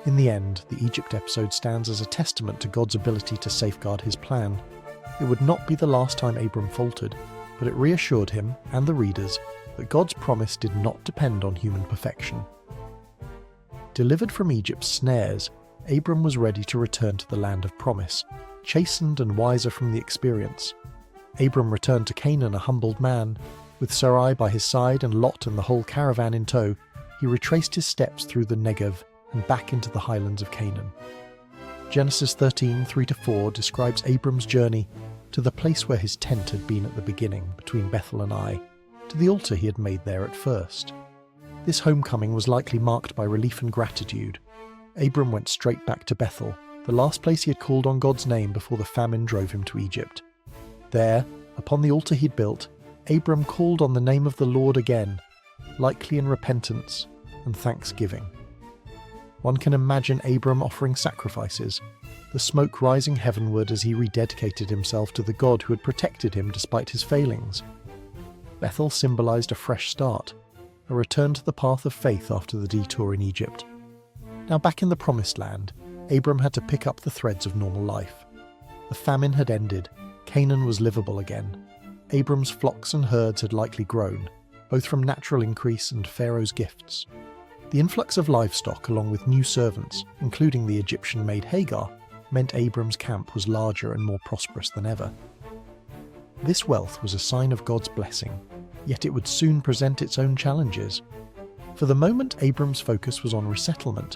In the end, the Egypt episode stands as a testament to God's ability to safeguard his plan. It would not be the last time Abram faltered, but it reassured him and the readers that God's promise did not depend on human perfection. Delivered from Egypt's snares, Abram was ready to return to the land of promise, chastened and wiser from the experience. Abram returned to Canaan a humbled man. With Sarai by his side and Lot and the whole caravan in tow, he retraced his steps through the Negev and back into the highlands of Canaan. Genesis 13:3-4 describes Abram's journey to the place where his tent had been at the beginning, between Bethel and Ai, to the altar he had made there at first. This homecoming was likely marked by relief and gratitude. Abram went straight back to Bethel, the last place he had called on God's name before the famine drove him to Egypt. There, upon the altar he'd built, Abram called on the name of the Lord again, likely in repentance and thanksgiving. One can imagine Abram offering sacrifices, the smoke rising heavenward as he rededicated himself to the God who had protected him despite his failings. Bethel symbolized a fresh start, a return to the path of faith after the detour in Egypt. Now back in the Promised Land, Abram had to pick up the threads of normal life. The famine had ended, Canaan was livable again. Abram's flocks and herds had likely grown, both from natural increase and Pharaoh's gifts. The influx of livestock along with new servants, including the Egyptian-maid Hagar, meant Abram's camp was larger and more prosperous than ever. This wealth was a sign of God's blessing, yet it would soon present its own challenges. For the moment, Abram's focus was on resettlement,